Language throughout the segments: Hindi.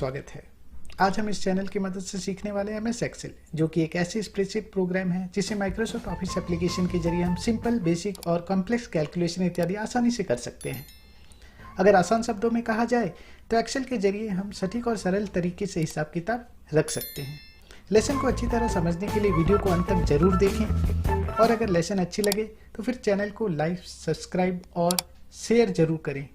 स्वागत है। आज हम इस चैनल की मदद से सीखने वाले हैं एमएस एक्सेल, जो कि एक ऐसी स्प्रेडशीट प्रोग्राम है जिसे माइक्रोसॉफ्ट ऑफिस एप्लीकेशन के जरिए हम सिंपल, बेसिक और कॉम्प्लेक्स कैलकुलेशन इत्यादि आसानी से कर सकते हैं। अगर आसान शब्दों में कहा जाए तो एक्सेल के जरिए हम सटीक और सरल तरीके से हिसाब किताब रख सकते हैं। लेसन को अच्छी तरह समझने के लिए वीडियो को अंत तक जरूर देखें और अगर लेसन अच्छी लगे तो फिर चैनल को लाइक, सब्सक्राइब और शेयर जरूर करें।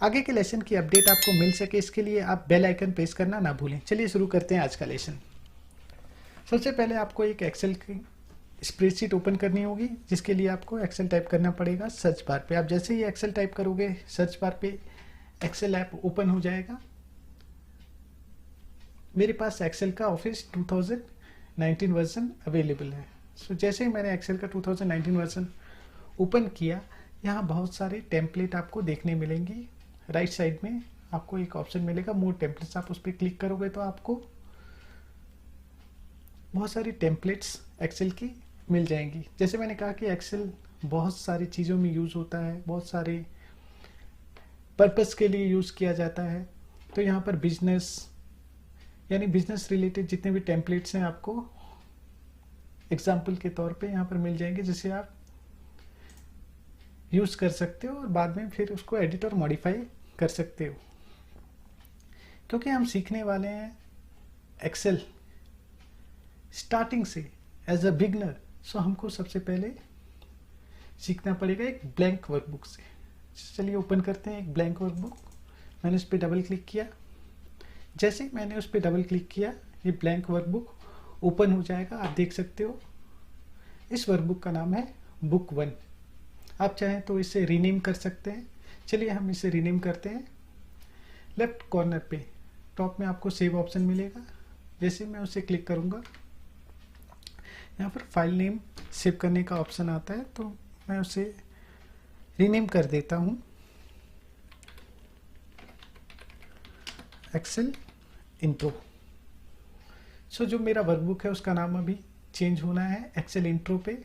आगे के लेसन की अपडेट आपको मिल सके इसके लिए आप बेल आइकन प्रेस करना ना भूलें। चलिए शुरू करते हैं आज का लेसन। सबसे पहले आपको एक एक्सेल की स्प्रेडशीट ओपन करनी होगी, जिसके लिए आपको एक्सेल टाइप करना पड़ेगा सर्च बार पे। आप जैसे ही एक्सेल टाइप करोगे सर्च बार पे एक्सेल ऐप ओपन हो जाएगा। मेरे पास एक्सेल का ऑफिस 2019 वर्जन अवेलेबल है। सो जैसे ही मैंने एक्सेल का 2019 वर्जन ओपन किया, यहाँ बहुत सारे टेम्पलेट आपको देखने मिलेंगी। राइट साइड में आपको एक ऑप्शन मिलेगा मोर टेम्पलेट्स। आप उस पर क्लिक करोगे तो आपको बहुत सारी टेम्पलेट्स एक्सेल की मिल जाएंगी। जैसे मैंने कहा कि एक्सेल बहुत सारी चीज़ों में यूज़ होता है, बहुत सारे पर्पस के लिए यूज़ किया जाता है। तो यहाँ पर बिजनेस यानी बिजनेस रिलेटेड जितने भी टेम्पलेट्स हैं आपको एग्जाम्पल के तौर पे यहाँ पर मिल जाएंगे, जिसे आप यूज़ कर सकते हो और बाद में फिर उसको एडिट और मॉडिफाई कर सकते हो। क्योंकि हम सीखने वाले हैं एक्सेल स्टार्टिंग से एज अ बिगनर, सो हमको सबसे पहले सीखना पड़ेगा एक ब्लैंक वर्कबुक से। चलिए ओपन करते हैं एक ब्लैंक वर्कबुक। मैंने उस पर डबल क्लिक किया। जैसे ही मैंने उस पर डबल क्लिक किया, ये ब्लैंक वर्कबुक ओपन हो जाएगा। आप देख सकते हो इस वर्कबुक का नाम है बुक 1। आप चाहें तो इसे रीनेम कर सकते हैं। चलिए हम इसे रीनेम करते हैं। लेफ्ट कॉर्नर पे टॉप में आपको सेव ऑप्शन मिलेगा। जैसे मैं उसे क्लिक करूंगा, यहाँ पर फाइल नेम सेव करने का ऑप्शन आता है, तो मैं उसे रीनेम कर देता हूँ एक्सेल इंट्रो। सो जो मेरा वर्कबुक है उसका नाम अभी चेंज होना है एक्सेल इंट्रो पे,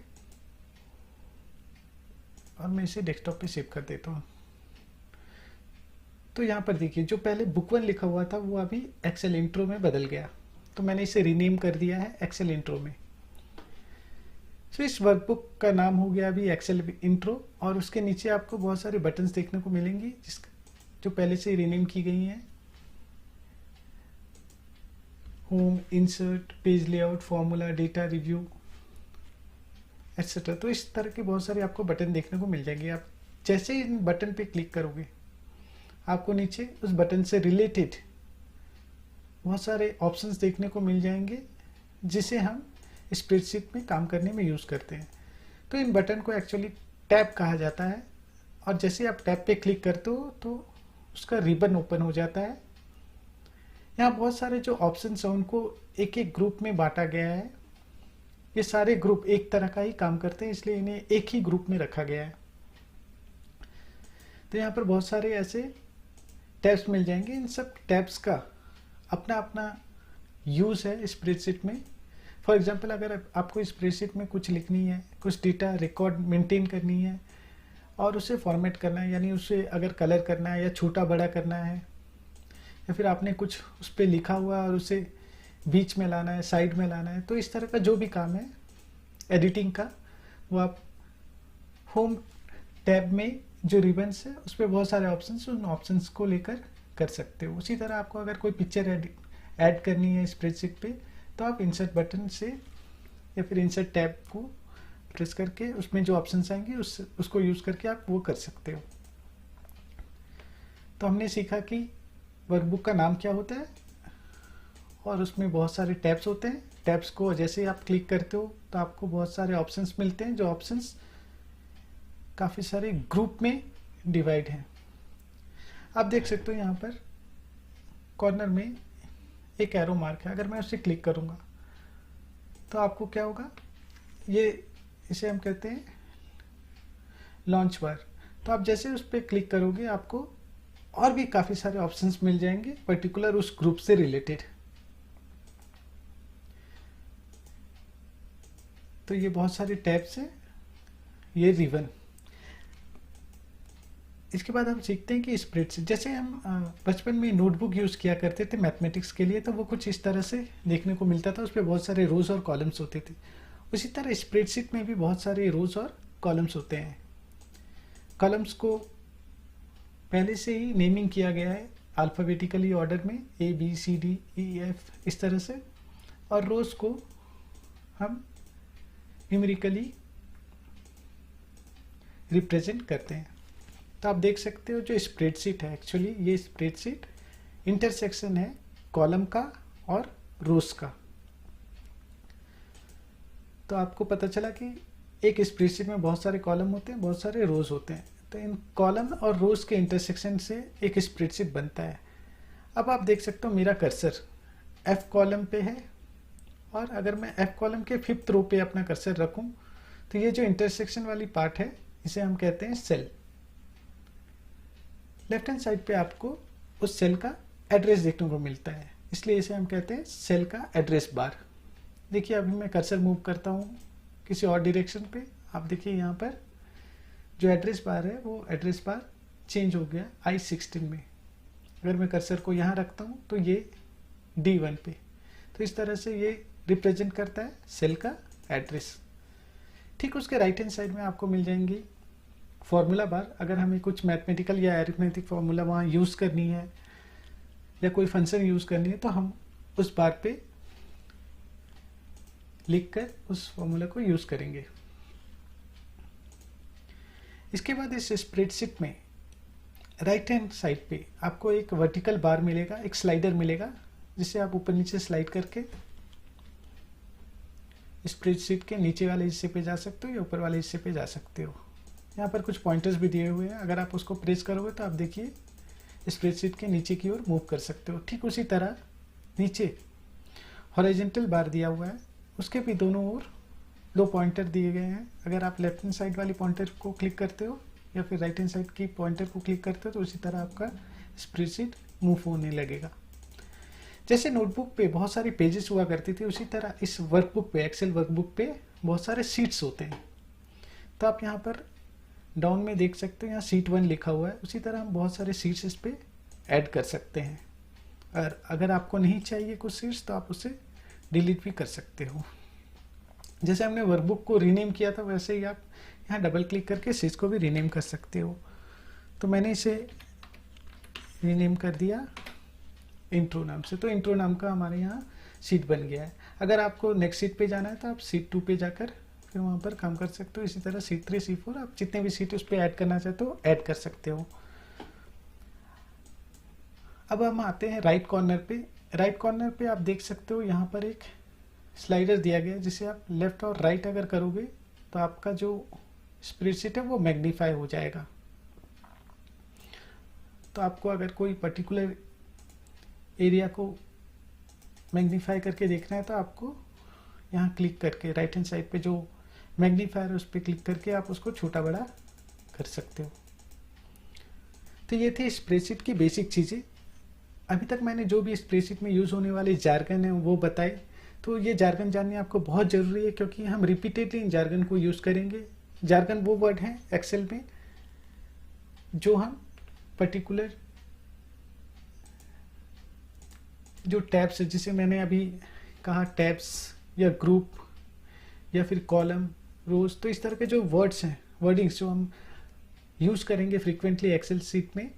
और मैं इसे डेस्कटॉप पे सेव कर देता हूँ। तो यहाँ पर देखिए जो पहले बुक 1 लिखा हुआ था वो अभी एक्सेल इंट्रो में बदल गया, तो मैंने इसे रीनेम कर दिया है एक्सेल इंट्रो में। तो इस वर्कबुक का नाम हो गया अभी एक्सेल इंट्रो, और उसके नीचे आपको बहुत सारे बटन्स देखने को मिलेंगी जो पहले से ही रीनेम की गई हैं। Home, insert, page layout, formula, data review etcetera. तो इस तरह के बहुत सारे आपको बटन देखने को मिल जाएंगे। आप जैसे ही इन बटन पे क्लिक करोगे, आपको नीचे उस बटन से रिलेटेड बहुत सारे ऑप्शंस देखने को मिल जाएंगे, जिसे हम स्प्रेडशीट में काम करने में यूज़ करते हैं। तो इन बटन को एक्चुअली टैब कहा जाता है, और जैसे आप टैब पे क्लिक करते हो तो उसका रिबन ओपन हो जाता है। यहाँ बहुत सारे जो ऑप्शंस हैं उनको एक एक ग्रुप में बांटा गया है। ये सारे ग्रुप एक तरह का ही काम करते हैं, इसलिए इन्हें एक ही ग्रुप में रखा गया है। तो यहाँ पर बहुत सारे ऐसे टैब्स मिल जाएंगे। इन सब टैब्स का अपना अपना यूज़ है स्प्रेडशीट में। फॉर एग्जांपल अगर आपको स्प्रेडशीट में कुछ लिखनी है, कुछ डेटा रिकॉर्ड मेंटेन करनी है और उसे फॉर्मेट करना है, यानी उसे अगर कलर करना है या छोटा बड़ा करना है, या फिर आपने कुछ उस पर लिखा हुआ और उसे बीच में लाना है, साइड में लाना है, तो इस तरह का जो भी काम है एडिटिंग का, वो आप होम टैब में जो रिबन्स है उस पर बहुत सारे ऑप्शंस, उन ऑप्शंस को लेकर कर सकते हो। उसी तरह आपको अगर कोई पिक्चर ऐड करनी है स्प्रेडशीट पे, तो आप इंसर्ट बटन से या फिर इंसर्ट टैब को प्रेस करके उसमें जो ऑप्शंस आएंगे उसको यूज़ करके आप वो कर सकते हो। तो हमने सीखा कि वर्कबुक का नाम क्या होता है और उसमें बहुत सारे टैब्स होते हैं। टैब्स को जैसे ही आप क्लिक करते हो तो आपको बहुत सारे ऑप्शंस मिलते हैं, जो ऑप्शंस काफ़ी सारे ग्रुप में डिवाइड हैं। आप देख सकते हो यहाँ पर कॉर्नर में एक एरो मार्क है। अगर मैं उसे क्लिक करूँगा तो आपको क्या होगा, इसे हम कहते हैं लॉन्च बार। तो आप जैसे उस पर क्लिक करोगे आपको और भी काफ़ी सारे ऑप्शंस मिल जाएंगे पर्टिकुलर उस ग्रुप से रिलेटेड। तो ये बहुत सारे टैब्स हैं। ये रिबन इसके बाद हम सीखते हैं कि स्प्रेडशीट, जैसे हम बचपन में नोटबुक यूज़ किया करते थे मैथमेटिक्स के लिए, तो वो कुछ इस तरह से देखने को मिलता था, उस पर बहुत सारे रोज और कॉलम्स होते थे। उसी तरह स्प्रेडशीट में भी बहुत सारे रोज और कॉलम्स होते हैं। कॉलम्स को पहले से ही नेमिंग किया गया है अल्फ़ाबेटिकली ऑर्डर में, ABCDEF इस तरह से, और रोज को हम न्यूमेरिकली रिप्रेजेंट करते हैं। तो आप देख सकते हो जो स्प्रेडशीट है, एक्चुअली ये स्प्रेडशीट इंटरसेक्शन है कॉलम का और रोज का। तो आपको पता चला कि एक स्प्रेडशीट में बहुत सारे कॉलम होते हैं, बहुत सारे रोज होते हैं, तो इन कॉलम और रोज के इंटरसेक्शन से एक स्प्रेडशीट बनता है। अब आप देख सकते हो मेरा कर्सर F कॉलम पे है, और अगर मैं F कॉलम के 5th रो पे अपना कर्सर रखूं तो ये जो इंटरसेक्शन वाली पार्ट है इसे हम कहते हैं सेल। लेफ्ट हैंड साइड पे आपको उस सेल का एड्रेस देखने को मिलता है, इसलिए इसे हम कहते हैं सेल का एड्रेस बार। देखिए अभी मैं कर्सर मूव करता हूँ किसी और डायरेक्शन पे, आप देखिए यहाँ पर जो एड्रेस बार है वो एड्रेस बार चेंज हो गया I16 में। अगर मैं कर्सर को यहाँ रखता हूँ तो ये D1 पे, तो इस तरह से ये रिप्रेजेंट करता है सेल का एड्रेस। ठीक उसके राइट हैंड साइड में आपको मिल जाएंगी फॉर्मूला बार। अगर हमें कुछ मैथमेटिकल या एरिथमेटिक फॉर्मूला वहाँ यूज़ करनी है या कोई फंक्शन यूज़ करनी है तो हम उस बार पे लिखकर उस फॉर्मूला को यूज़ करेंगे। इसके बाद इस स्प्रेडशीट में राइट हैंड साइड पे आपको एक वर्टिकल बार मिलेगा, एक स्लाइडर मिलेगा, जिससे आप ऊपर नीचे स्लाइड करके स्प्रेडशीट के नीचे वाले हिस्से पे जा सकते हो या ऊपर वाले हिस्से पे जा सकते हो। यहाँ पर कुछ पॉइंटर्स भी दिए हुए हैं, अगर आप उसको प्रेस करोगे तो आप देखिए स्प्रेडशीट के नीचे की ओर मूव कर सकते हो। ठीक उसी तरह नीचे हॉरिजॉन्टल बार दिया हुआ है, उसके भी दोनों ओर 2 पॉइंटर दिए गए हैं। अगर आप लेफ्ट हैंड साइड वाली पॉइंटर को क्लिक करते हो या फिर राइट हैंड साइड की पॉइंटर को क्लिक करते हो तो उसी तरह आपका स्प्रेडशीट मूव होने लगेगा। जैसे नोटबुक पे बहुत सारी पेजेस हुआ करती थी, उसी तरह इस वर्कबुक पे, एक्सेल वर्कबुक पे बहुत सारे सीट्स होते हैं। तो आप यहाँ पर डाउन में देख सकते हो, यहाँ सीट 1 लिखा हुआ है, उसी तरह हम बहुत सारे सीट्स इस पे ऐड कर सकते हैं। और अगर आपको नहीं चाहिए कुछ सीट्स तो आप उसे डिलीट भी कर सकते हो। जैसे हमने वर्कबुक को रीनेम किया था वैसे ही आप यहाँ डबल क्लिक करके सीट्स को भी रीनेम कर सकते हो। तो मैंने इसे रीनेम कर दिया इंट्रो नाम से, तो इंट्रो नाम का हमारे यहाँ सीट बन गया है। अगर आपको नेक्स्ट सीट पे जाना है तो आप सीट 2 पे जाकर फिर वहाँ पर काम कर सकते हो। इसी तरह सीट 3, सीट 4 आप जितने भी सीट उस पर ऐड करना चाहते हो ऐड कर सकते हो। अब हम आते हैं राइट कॉर्नर पे। राइट कॉर्नर पे आप देख सकते हो यहाँ पर एक स्लाइडर दिया गया है, जिसे आप लेफ्ट और राइट अगर करोगे तो आपका जो स्प्रेडशीट है वो मैग्नीफाई हो जाएगा। तो आपको अगर कोई पर्टिकुलर एरिया को मैग्नीफाई करके देखना है तो आपको यहाँ क्लिक करके राइट हैंड साइड पे जो मैग्नीफायर है उस पर क्लिक करके आप उसको छोटा बड़ा कर सकते हो। तो ये थी स्प्रेडशीट की बेसिक चीज़ें। अभी तक मैंने जो भी स्प्रेडशीट में यूज़ होने वाले जार्गन है वो बताए, तो ये जार्गन जाननी आपको बहुत ज़रूरी है क्योंकि हम रिपीटेडली इन जार्गन को यूज़ करेंगे। जार्गन वो वर्ड हैं एक्सेल में जो हम पर्टिकुलर जो टैब्स है, जिसे मैंने अभी कहा टैब्स या ग्रुप या फिर कॉलम, रोज, तो इस तरह के जो वर्ड्स हैं, वर्डिंग्स जो हम यूज़ करेंगे फ्रीक्वेंटली एक्सेल सीट में,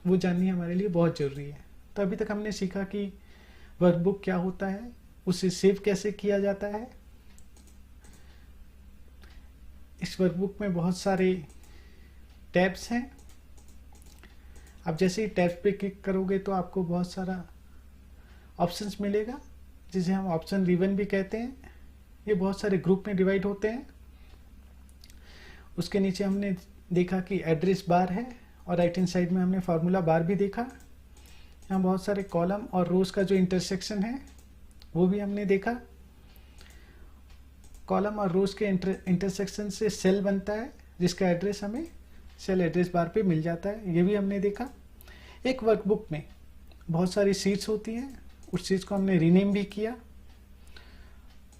वो जाननी हमारे लिए बहुत ज़रूरी है। तो अभी तक हमने सीखा कि वर्कबुक क्या होता है, उसे सेव कैसे किया जाता है। इस वर्कबुक में बहुत सारे टैब्स हैं। आप जैसे ही टैब पे क्लिक करोगे तो आपको बहुत सारा ऑप्शंस मिलेगा, जिसे हम ऑप्शन रिबन भी कहते हैं। ये बहुत सारे ग्रुप में डिवाइड होते हैं। उसके नीचे हमने देखा कि एड्रेस बार है और राइट हैंड साइड में हमने फार्मूला बार भी देखा। यहाँ बहुत सारे कॉलम और रोज का जो इंटरसेक्शन है वो भी हमने देखा। कॉलम और रोज के इंटरसेक्शन से सेल बनता है जिसका एड्रेस हमें सेल एड्रेस बार पे मिल जाता है, ये भी हमने देखा। एक वर्कबुक में बहुत सारी सीट्स होती हैं, उस चीज़ को हमने रीनेम भी किया।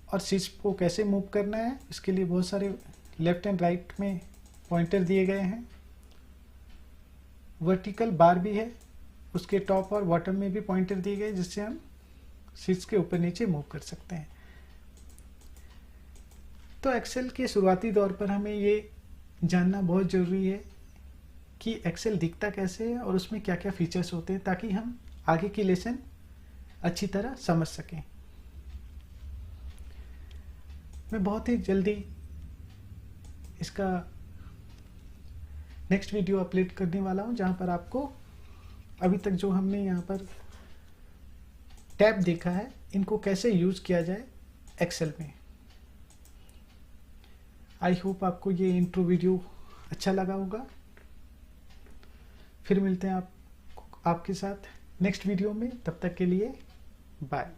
और सीट्स को कैसे मूव करना है इसके लिए बहुत सारे लेफ्ट एंड राइट में पॉइंटर दिए गए हैं। वर्टिकल बार भी है, उसके टॉप और बॉटम में भी पॉइंटर दिए गए जिससे हम शीट्स के ऊपर नीचे मूव कर सकते हैं। तो एक्सेल के शुरुआती दौर पर हमें ये जानना बहुत ज़रूरी है कि एक्सेल दिखता कैसे है और उसमें क्या क्या फीचर्स होते हैं, ताकि हम आगे की लेसन अच्छी तरह समझ सकें। मैं बहुत ही जल्दी इसका नेक्स्ट वीडियो अपलोड करने वाला हूं, जहां पर आपको अभी तक जो हमने यहाँ पर टैब देखा है इनको कैसे यूज किया जाए एक्सेल में। आई होप आपको ये इंट्रो वीडियो अच्छा लगा होगा। फिर मिलते हैं आपके साथ नेक्स्ट वीडियो में, तब तक के लिए बाय।